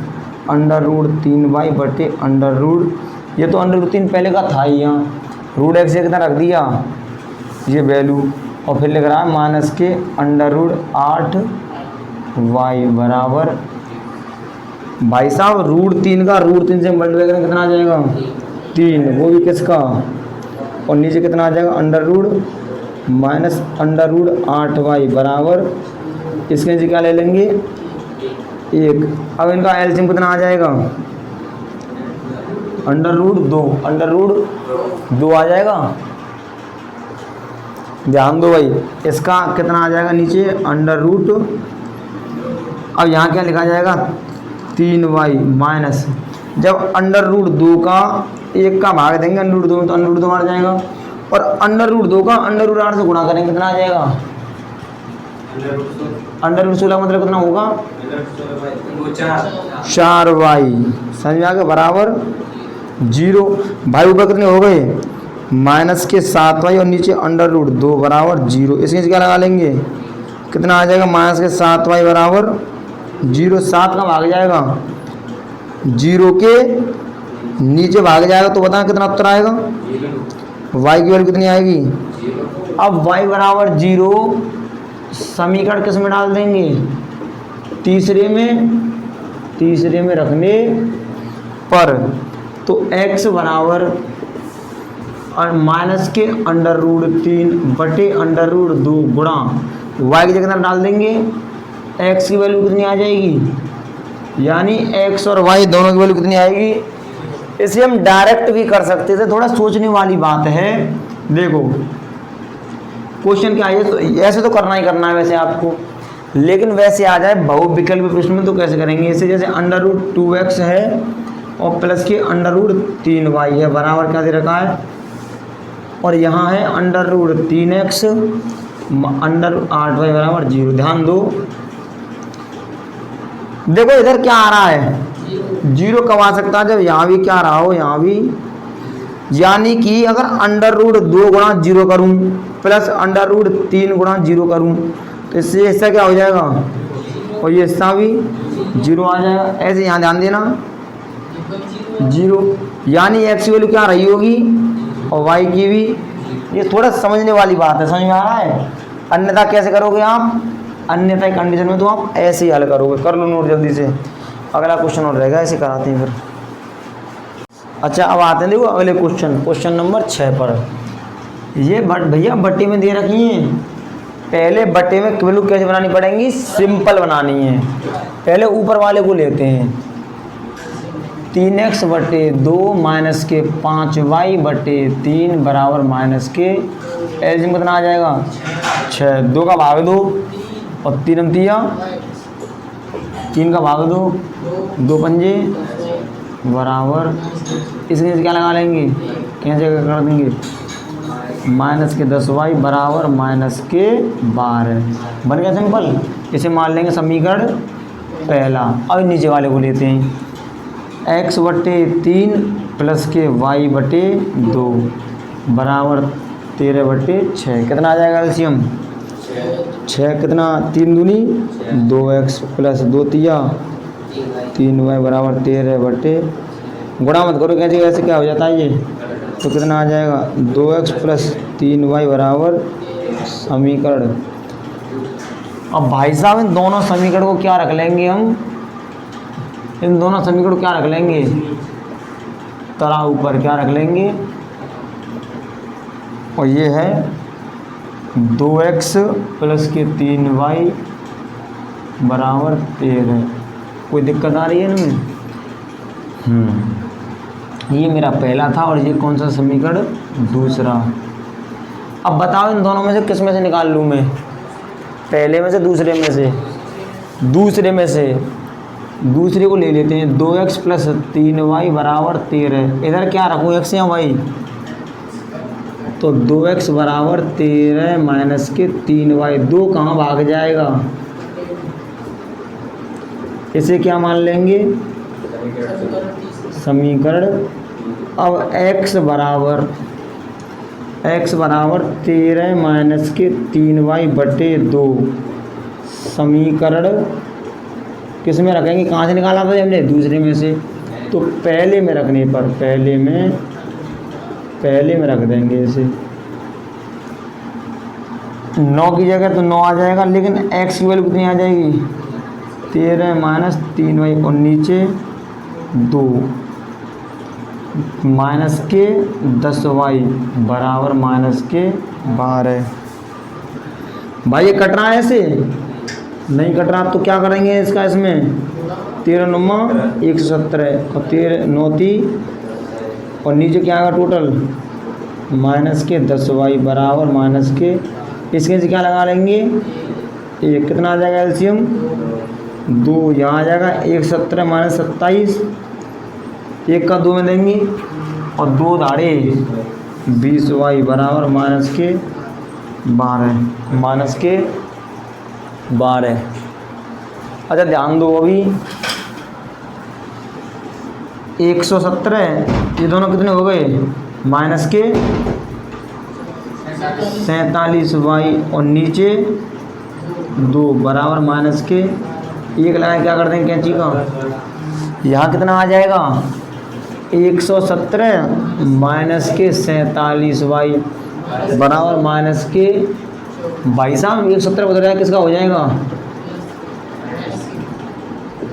√3y बटे ये तो √3 पहले का था ही, यहाँ √x से कितना रख दिया, ये वैल्यू, और फिर लिख रहा है माइनस के √8y बराबर, भाई साहब √3 का √3 से मल्टीप्लाई करें कितना आ जाएगा, 3, वो भी किसका, और नीचे कितना आ जाएगा माइनस √8y बराबर, इसके नीचे क्या ले लेंगे, 1। अब इनका एलसीएम कितना आ जाएगा, √2 आ जाएगा। ध्यान दो भाई, इसका कितना आ जाएगा नीचे, √, अब यहाँ क्या लिखा जाएगा, 3y माइनस, जब √2 का 1 का भाग देंगे √2 में तो √2 मार जाएगा, और √2 का √8 से गुणा करेंगे कितना आ जाएगा, √16 मतलब कितना होगा, 4y, समझ में आ गया, बराबर 0। भाई ऊपर कितने हो गए, माइनस के 7y और नीचे √2 बराबर 0। इसके नीचे क्या लगा लेंगे, कितना आ जाएगा, माइनस के 7y बराबर 0। 7 का भाग जाएगा, 0 के नीचे भाग जाएगा, तो बताएं कितना उत्तर आएगा, y की वैल्यू कितनी आएगी। अब y बराबर 0 समीकरण किस में डाल देंगे, तीसरे में रखने पर, तो x बराबर माइनस के √3 बटे √2 गुणा y की जगह डाल देंगे, x की वैल्यू कितनी आ जाएगी, यानी x और y दोनों की वैल्यू कितनी आएगी। इसे हम डायरेक्ट भी कर सकते थे, थोड़ा सोचने वाली बात है। देखो क्वेश्चन क्या है, तो ऐसे तो करना ही करना है वैसे आपको, लेकिन वैसे आ जाए बहुविकल्प प्रश्न में तो कैसे करेंगे, इसे जैसे √2x है और प्लस के √3y है बराबर क्या दे रखा है, और यहाँ है √3x √8y बराबर 0। ध्यान दो, देखो इधर क्या आ रहा है, 0 कब आ सकता है, जब यहाँ भी क्या रहा हो, यहाँ भी, यानी कि अगर √2 गुणा 0 करूँ प्लस √3 गुणा 0 करूँ तो इससे हिस्सा क्या हो जाएगा, और ये हिस्सा भी 0 आ जाएगा। ऐसे यहाँ ध्यान देना 0, यानी x की वैल्यू क्या रही होगी और y की भी। ये थोड़ा समझने वाली बात है, समझ में आ रहा है। अन्यथा कैसे करोगे आप, अन्यथा कंडीशन में तो आप ऐसे ही हल करोगे। कर लो नोट जल्दी से, अगला क्वेश्चन और रहेगा, ऐसे कराते हैं फिर। अच्छा अब आते हैं देखो अगले क्वेश्चन नंबर 6 पर। ये भैया बट्टे में दे रखी हैं, पहले बट्टे में वैल्यू कैसे बनानी पड़ेंगी, सिंपल बनानी है। पहले ऊपर वाले को लेते हैं, 3x बटे 2 माइनस के 5y बटे 3 बराबर माइनस के एलसीएम कितना आ जाएगा 6। 2 का भाग 2 और 3 दिया 3 का भाग 2, 2 पंजे बराबर, इसके नीचे क्या लगा लेंगे, कैसे कर देंगे, माइनस के 10y बराबर माइनस के 12। बन गया सिंपल। इसे मान लेंगे समीकरण पहला। अब नीचे वाले को लेते हैं, x/3 प्लस के y/2 बराबर 13/6। कितना आ जाएगा एलसीएम, 6 कितना, 3 दूनी 2x प्लस 2 तिया 3y बराबर 13/, गुणा मत करो कैसे, ऐसे क्या हो जाता है ये, तो कितना आ जाएगा 2x प्लस 3y बराबर समीकरण। अब भाई साहब इन दोनों समीकरण को क्या रख लेंगे हम, इन दोनों समीकरण को क्या रख लेंगे, तरा ऊपर क्या रख लेंगे, और ये है 2x प्लस के 3y बराबर 13। कोई दिक्कत आ रही है इनमें? ये मेरा पहला था और ये कौन सा समीकरण, दूसरा। अब बताओ इन दोनों में से किस में से निकाल लूँ मैं, पहले में से दूसरे में से, दूसरे में से दूसरे को ले लेते हैं। 2x प्लस 3y बराबर 13। इधर क्या रखूँ, x या y, तो 2x बराबर 13 माइनस के 3y, 2 कहाँ भाग जाएगा, इसे क्या मान लेंगे, समीकरण। अब x बराबर 13 माइनस के 3y/2 समीकरण किस में रखेंगे, कहाँ से निकाला था हमने, दूसरे में से, तो पहले में रखने पर पहले में रख देंगे इसे। 9 की जगह तो 9 आ जाएगा, लेकिन x की वैल्यू कितनी आ जाएगी, 13 माइनस 3y, और नीचे 2 माइनस के 10y बराबर माइनस के 12। भाई ये कट रहा है ऐसे, नहीं कट रहा तो क्या करेंगे इसका, इसमें 13 9 117 और 13 9 30, और नीचे क्या आएगा टोटल, माइनस के 10y बराबर माइनस के, इसके से क्या लगा लेंगे, एक कितना आ जाएगा एलसीएम, 2 यहाँ आ जाएगा, 117 माइनस 27, 1 का 2 में देंगे, और 2 दाड़े 20y बराबर माइनस के 12। अच्छा ध्यान दो, अभी 117, ये दोनों कितने हो गए, माइनस के 47y, और नीचे 2 बराबर माइनस के 1 लगाए, क्या कर देंगे कैंची का, यहाँ कितना आ जाएगा, 117 माइनस के 47y बराबर माइनस के, भाई साहब 117 बदल जाएगा, किसका हो जाएगा,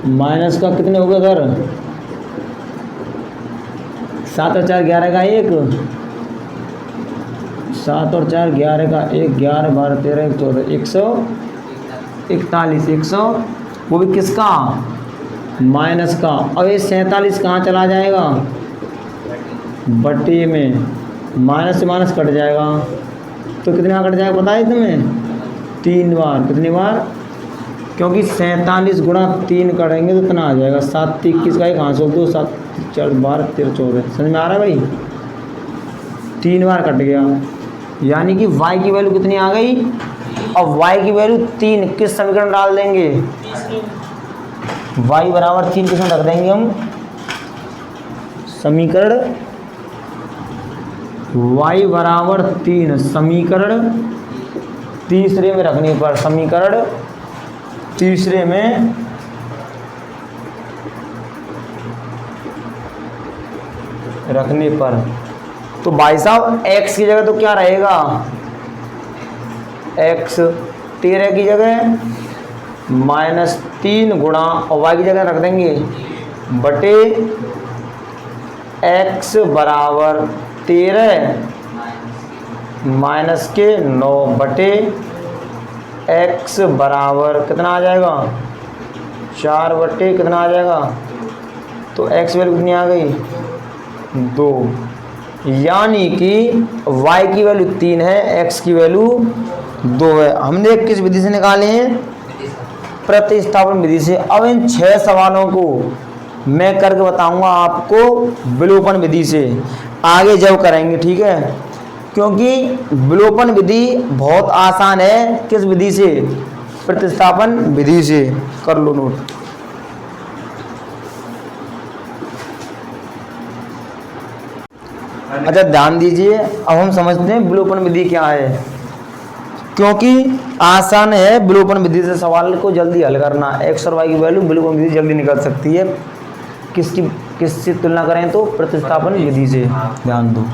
माइनस का, कितने हो गए उधर, 7 और 4 11 का 1, 7 और 4 11 का 1, 11 12 13 14 141, 100 वो भी किसका, माइनस का। अब ये 47 कहाँ चला जाएगा, बटे में, माइनस से माइनस कट जाएगा, तो कितने बार कट जाएगा पता है तुम्हें, 3 बार। कितनी बार, क्योंकि 47 गुणा 3 करेंगे तो इतना आ जाएगा, 7 21 का 1 हाथ 2 7 4 12 13 14। समझ में आ रहा है भाई, 3 बार कट गया, यानी कि y की वैल्यू कितनी आ गई, अब y की वैल्यू 3 किस समीकरण डाल देंगे, y बराबर 3 किसमें रख देंगे हम, समीकरण y बराबर 3 समीकरण तीसरे में रखने पर, समीकरण तीसरे में रखने पर, तो भाई साहब x की जगह तो क्या रहेगा, x 13 की जगह -3 गुणा, और y की जगह रख देंगे बटे x बराबर 13 माइनस के 9 बटे x बराबर कितना आ जाएगा, 4 बटे कितना आ जाएगा, तो x वैल्यू कितनी आ गई, 2, यानी कि y की वैल्यू 3 है, x की वैल्यू 2 है। हमने किस विधि से निकाले हैं, प्रतिस्थापन विधि से। अब इन 6 सवालों को मैं करके बताऊंगा आपको विलोपन विधि से, आगे जब करेंगे, ठीक है। क्योंकि विलोपन विधि बहुत आसान है, किस विधि से? प्रतिस्थापन विधि से। कर लो नोट। अच्छा ध्यान दीजिए, अब हम समझते हैं विलोपन विधि क्या है, क्योंकि आसान है विलोपन विधि से सवाल को जल्दी हल करना। एक्स और वाई की वैल्यू विलोपन विधि जल्दी निकल सकती है। किससे तुलना करें तो प्रतिस्थापन विधि से। ध्यान दो,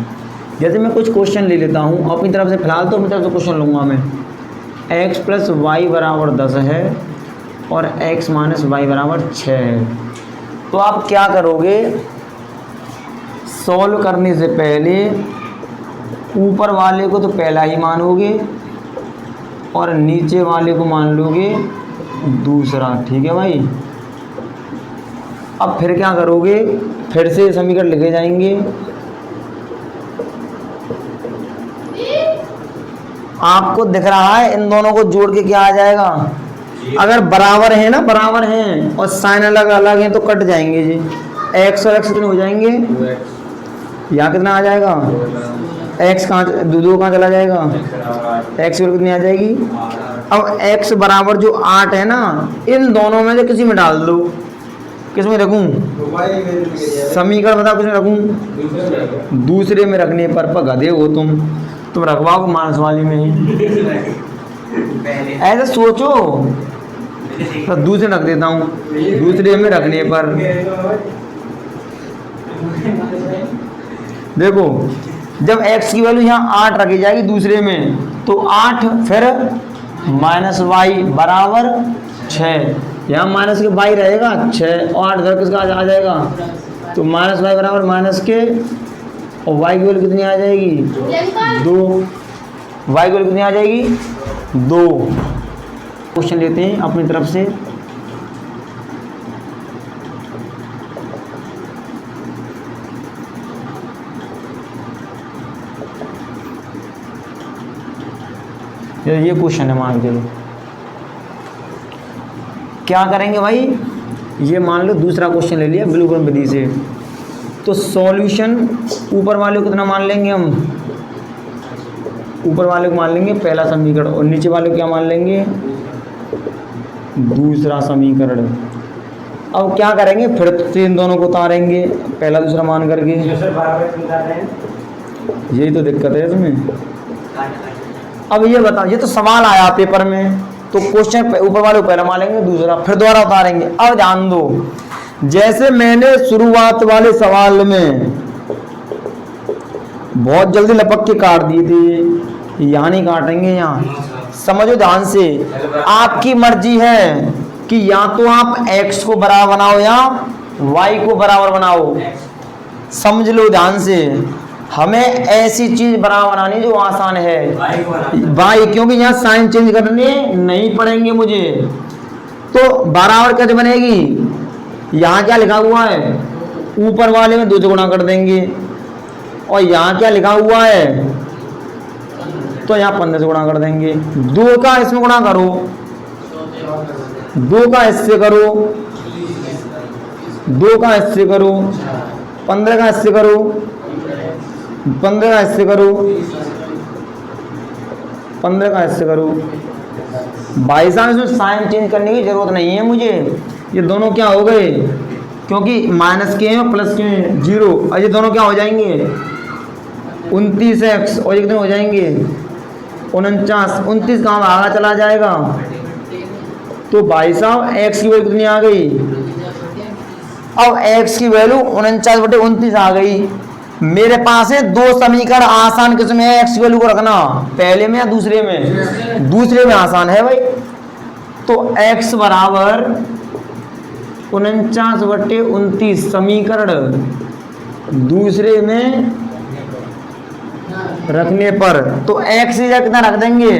जैसे मैं कुछ क्वेश्चन ले लेता हूँ अपनी तरफ से, फिलहाल तो अपनी तरफ से क्वेश्चन लूँगा मैं। x प्लस वाई बराबर 10 है और x माइनस वाई बराबर 6 है। तो आप क्या करोगे, सॉल्व करने से पहले ऊपर वाले को तो पहला ही मानोगे और नीचे वाले को मान लोगे दूसरा, ठीक है भाई। अब फिर क्या करोगे, फिर से समीकरण लिखे जाएंगे। आपको दिख रहा है इन दोनों को जोड़ के क्या आ जाएगा, अगर बराबर है ना, बराबर हैं और साइन अलग अलग हैं तो कट जाएंगे जी। x और x कितने हो जाएंगे, यहाँ कितना आ जाएगा, x कहाँ, दो कहाँ चला जाएगा, x की कितनी आ जाएगी। अब x बराबर जो 8 है ना, इन दोनों में से किसी में डाल दो। किस में रखूं, समीकरण बताओ किस में रखूं, दूसरे में रखने पर गधे हो तुम रखवाओ मानस वाली में ही। ऐसे सोचो, तो दूसरे रख देता हूँ, दूसरे में रखने पर देखो, जब x की वैल्यू यहाँ 8 रखी जाएगी दूसरे में, तो 8 फिर माइनस वाई बराबर 6, यहाँ माइनस के वाई रहेगा 6 और 8 घर किसका आ जाएगा, तो माइनस वाई बराबर माइनस के, और वाई की वैल्यू कितनी आ जाएगी 2, वाई की वैल्यू कितनी आ जाएगी 2। क्वेश्चन लेते हैं अपनी तरफ से। ये क्वेश्चन है, मान के लो क्या करेंगे भाई, ये मान लो दूसरा क्वेश्चन ले लिया विलोपन विधि से। तो सॉल्यूशन ऊपर वाले को कितना मान लेंगे हम, ऊपर वाले को मान लेंगे पहला समीकरण और नीचे वाले को क्या मान लेंगे, दूसरा समीकरण। अब क्या करेंगे, फिर से इन दोनों को उतारेंगे पहला दूसरा मान करके। यही तो दिक्कत है इसमें। अब ये बताओ, ये तो सवाल आया पेपर में, तो क्वेश्चन ऊपर वाले को पहला मानेंगे दूसरा, फिर दोबारा उतारेंगे। अब ध्यान दो, जैसे मैंने शुरुआत वाले सवाल में बहुत जल्दी लपक के काट दिए थे, यहाँ नहीं काटेंगे, यहाँ समझो ध्यान से। आपकी मर्जी है कि या तो आप x को बराबर बनाओ या y को बराबर बनाओ, समझ लो ध्यान से। हमें ऐसी चीज बराबर बनानी जो आसान है, y, क्योंकि यहाँ साइन चेंज करने नहीं पड़ेंगे मुझे। तो बराबर कैसे बनेगी, यहाँ क्या लिखा हुआ है, ऊपर वाले में 2 से गुणा कर देंगे, और यहाँ क्या लिखा हुआ है, तो यहाँ 15 से गुणा कर देंगे। 2 का इसमें गुणा करो, 2 का इससे करो, 2 का इससे करो, 15 का इससे करो, 15 का इससे करो, 15 का इससे करो। भाई साहब इसमें साइन चेंज करने की जरूरत नहीं है मुझे, ये दोनों क्या हो गए, क्योंकि माइनस के हैं और प्लस के हैं 0, और ये दोनों क्या हो जाएंगे 29x, और ये कितने हो जाएंगे 49। 29 कहाँ आगे चला जाएगा, तो भाई साहब x की वैल्यू कितनी आ गई, अब x की वैल्यू 49/29 आ गई। मेरे पास है 2 समीकरण आसान, किसमें है x की वैल्यू को रखना, पहले में या दूसरे में, दूसरे में आसान है भाई। तो x बराबर 49/29 समीकरण दूसरे में रखने पर, तो x की जगह कितना रख देंगे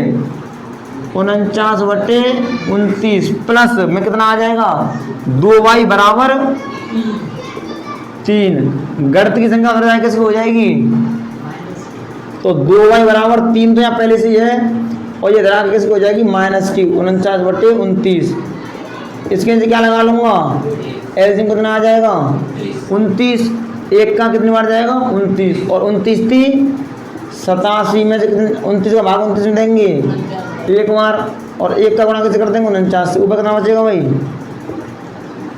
49/29 प्लस में कितना आ जाएगा 2y बराबर 3। गणित की संख्या उधर जाए कैसे हो जाएगी, तो 2y बराबर 3 तो यहाँ पहले से ही है, और ये धरा कैसे हो जाएगी -की 49/29। इसके नीचे क्या लगा लूँगा, एलसीएम कितना आ जाएगा 29, एक का कितनी बार जाएगा 29, और 29 थी 87 में से 29 का भाग 29 में देंगे एक बार, और एक का गुणा कैसे कर देंगे 49 से, ऊपर कितना बचेगा भाई,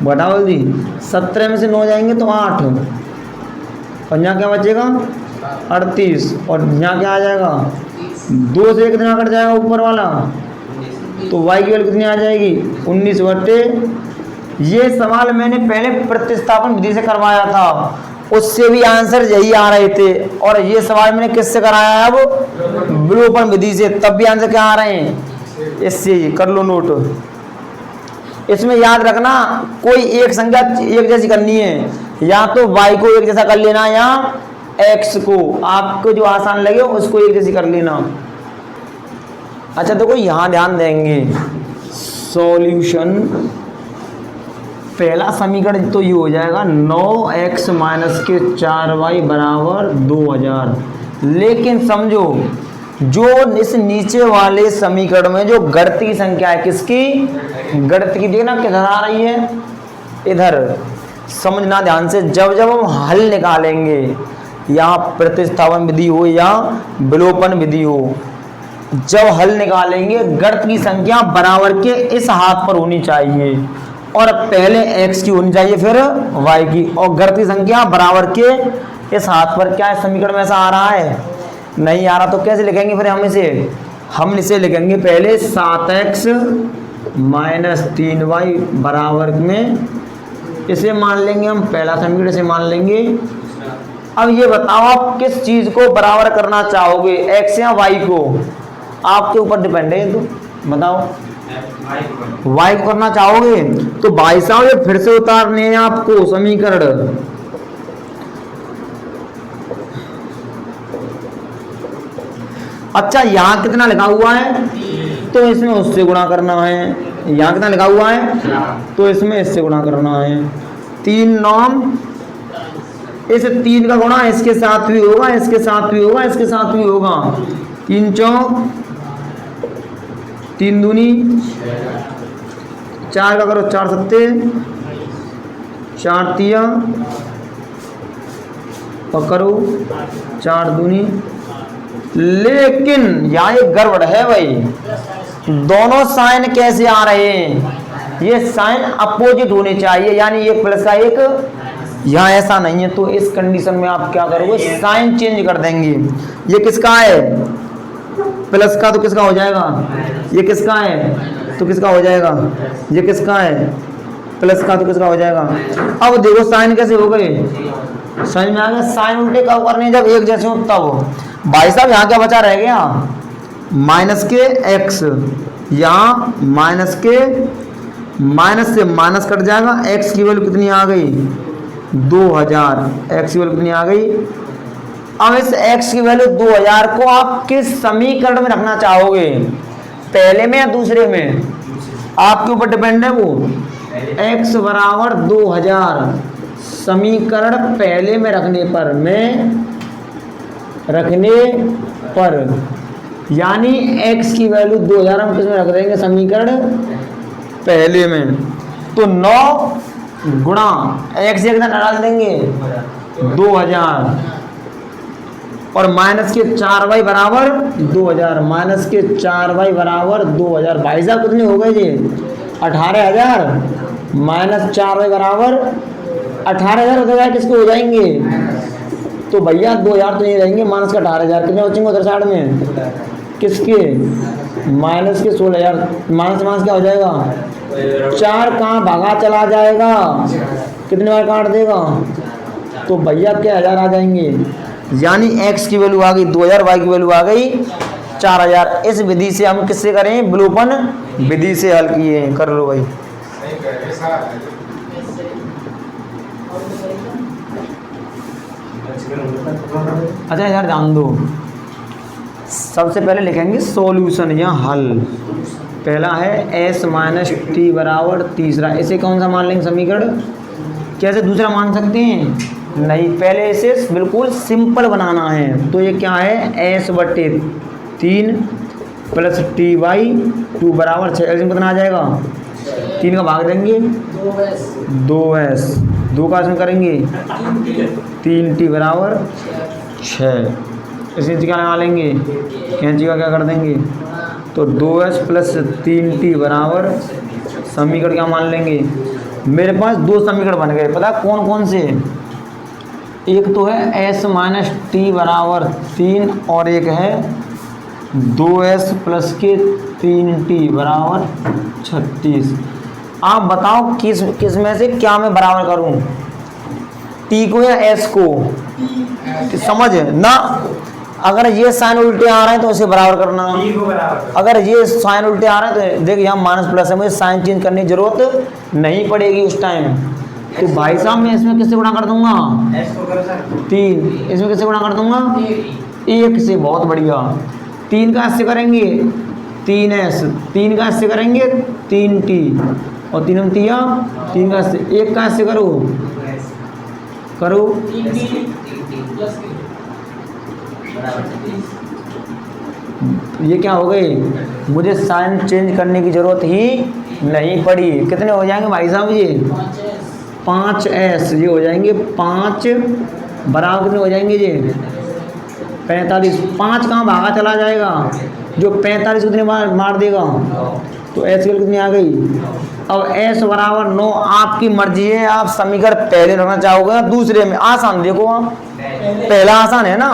बताओ जल्दी, 17 में से 9 जाएंगे तो 8, और यहाँ क्या बचेगा 38, और यहाँ क्या आ जाएगा 2 से कितना कट जाएगा ऊपर वाला, तो y की वैल्यू कितनी आ जाएगी 19 बटे। ये सवाल मैंने पहले प्रतिस्थापन विधि से करवाया था, उससे भी आंसर यही आ रहे थे, और ये सवाल मैंने किससे कराया है अब, विलोपन विधि से, तब भी आंसर क्या आ रहे हैं, इससे कर लो नोट। इसमें याद रखना कोई एक संख्या एक जैसी करनी है, या तो y को एक जैसा कर लेना या x को, आपको जो आसान लगे उसको एक जैसी कर लेना। अच्छा देखो यहाँ ध्यान देंगे, सॉल्यूशन पहला समीकरण तो ये हो जाएगा 9x माइनस के 4y बराबर 2000, लेकिन समझो जो इस नीचे वाले समीकरण में जो गणित की संख्या है, किसकी, गणित की, देखना किधर आ रही है, इधर, समझना ध्यान से, जब जब हम हल निकालेंगे, यहाँ प्रतिस्थापन विधि हो या विलोपन विधि हो, जब हल निकालेंगे गणित की संख्या बराबर के इस हाथ पर होनी चाहिए, और पहले x की होनी चाहिए फिर y की, और गणित की संख्या बराबर के इस हाथ पर। क्या है समीकरण में ऐसा आ रहा है, नहीं आ रहा, तो कैसे लिखेंगे फिर हम इसे लिखेंगे पहले 7x माइनस 3y बराबर में, इसे मान लेंगे हम पहला समीकरण, इसे मान लेंगे। अब ये बताओ आप किस चीज को बराबर करना चाहोगे, x या y को, आपके ऊपर डिपेंड है, तो बताओ y को करना चाहोगे तो भाई साहब ये फिर से उतारने हैं आपको समीकरण। अच्छा यहाँ कितना लिखा हुआ है, तो इसमें उससे गुणा करना है, यहाँ कितना लिखा हुआ है तो इसमें इससे गुणा करना है, 3 9, इस 3 का गुणा इसके साथ भी होगा, इसके साथ भी होगा, इसके साथ भी होगा, 3 चौक 3 दूनी 4 का करो 4 सत्ते 4 तिया, और करो 4 दूनी। लेकिन यहाँ एक गड़बड़ है भाई, दोनों साइन कैसे आ रहे हैं, ये साइन अपोजिट होने चाहिए, यानी एक प्लस का एक, यहाँ ऐसा नहीं है, तो इस कंडीशन में आप क्या करोगे, साइन चेंज कर देंगे। ये किसका है प्लस का, तो किसका हो जाएगा, ये किसका है तो किसका हो जाएगा, ये किसका है प्लस का, तो किसका हो जाएगा। अब देखो साइन कैसे हो गए, समझ में आ गया, साइन उल्टे कब करने, जब एक जैसे हो तब। भाई साहब यहाँ क्या बचा रह गया, माइनस के x, यहाँ माइनस के, माइनस से माइनस कट जाएगा, x की वैल्यू कितनी आ गई 2000, x की वैल्यू कितनी आ गई। अब इस x की वैल्यू 2000 को आप किस समीकरण में रखना चाहोगे, पहले में या दूसरे में, आपके ऊपर डिपेंड है वो। x बराबर 2000 समीकरण पहले में रखने पर यानी x की वैल्यू 2000 हम किसमें रख देंगे, समीकरण पहले में, तो 9 गुणा x एक डाल देंगे 2000, और माइनस के 4y बराबर 2000, माइनस के 4y बराबर 2000, भाई साहब कितने हो गए ये 18000, माइनस 4y बराबर 18000 हो जाएगा, किसके हो जाएंगे, तो भैया 2000 तो नहीं रहेंगे, माइनस का 18000 कितने बचेंगे उधर साइड में, किसके माइनस के 16000, माइनस माइनस क्या हो जाएगा 4, कहाँ भागा चला जाएगा, कितने बार काट देगा, तो भैया क्या 1000 आ जाएंगे, यानी x की वैल्यू आ गई 2000, y की वैल्यू आ गई 4000। इस विधि से हम किससे करें, विलोपन विधि से हल किए, कर लो भाई। अच्छा यार ध्यान दो, सबसे पहले लिखेंगे सॉल्यूशन या हल, पहला है s माइनस टी बराबर तीसरा, इसे कौन सा मान लेंगे समीकरण, कैसे दूसरा मान सकते हैं, नहीं, पहले इसे बिल्कुल सिंपल बनाना है, तो ये क्या है s बटे 3 प्लस टी बाई 2 बराबर 6, कितना आ जाएगा 3 का भाग देंगे 2s, 2 का इसमें करेंगे 3t बराबर 6। इसी क्या लगा लेंगे, कैंची का क्या कर देंगे, तो 2s प्लस 3t बराबर समीकरण क्या मान लेंगे। मेरे पास 2 समीकरण बन गए, पता कौन कौन से, एक तो है s माइनस टी बराबर 3 और एक है 2s प्लस के 3t बराबर 36। आप बताओ किस में से क्या मैं बराबर करूं, t को या s को, समझ ना। अगर ये साइन उल्टे आ रहे हैं तो इसे बराबर करना, अगर ये साइन उल्टे आ रहे हैं तो देख यहाँ माइनस प्लस है, मुझे साइन चेंज करने की जरूरत नहीं पड़ेगी उस टाइम। तो भाई साहब मैं इसमें किससे गुणा कर दूंगा 3, इसमें किससे गुणा कर दूंगा 1 से, बहुत बढ़िया। 3 का ऐसे करेंगे 3s, 3 का ऐसे करेंगे 3t और 3 3 का ऐसे, 1 का ऐसे करो करो, ये क्या हो गई, मुझे साइन चेंज करने की जरूरत ही नहीं पड़ी। कितने हो जाएंगे भाई साहब ये 5s, ये हो जाएंगे 5 बराबर कितने हो जाएंगे ये 45। 5 कहाँ भागा चला जाएगा, जो 45 कितने मार देगा, तो s की कितनी आ गई। अब s बराबर 9, आपकी मर्जी है, आप समीकरण पहले रखना चाहोगे या दूसरे में, आसान देखो आप, पहला आसान है ना,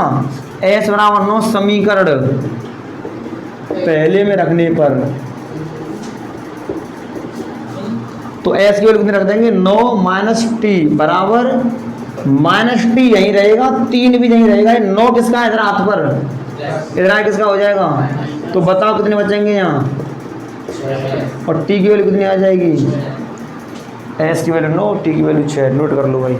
s बराबर 9 समीकरण पहले में रखने पर, तो s की वैल्यू कितनी रख देंगे 9 माइनस टी बराबर, माइनस टी यहीं रहेगा, 3 भी यहीं रहेगा, 9 किसका है इधर हाथ पर, इधर किसका हो जाएगा, तो बताओ कितने बचेंगे यहाँ, और टी की वैल्यू कितनी आ जाएगी, s की वैल्यू 9, टी की वैल्यू 6, नोट कर लो भाई।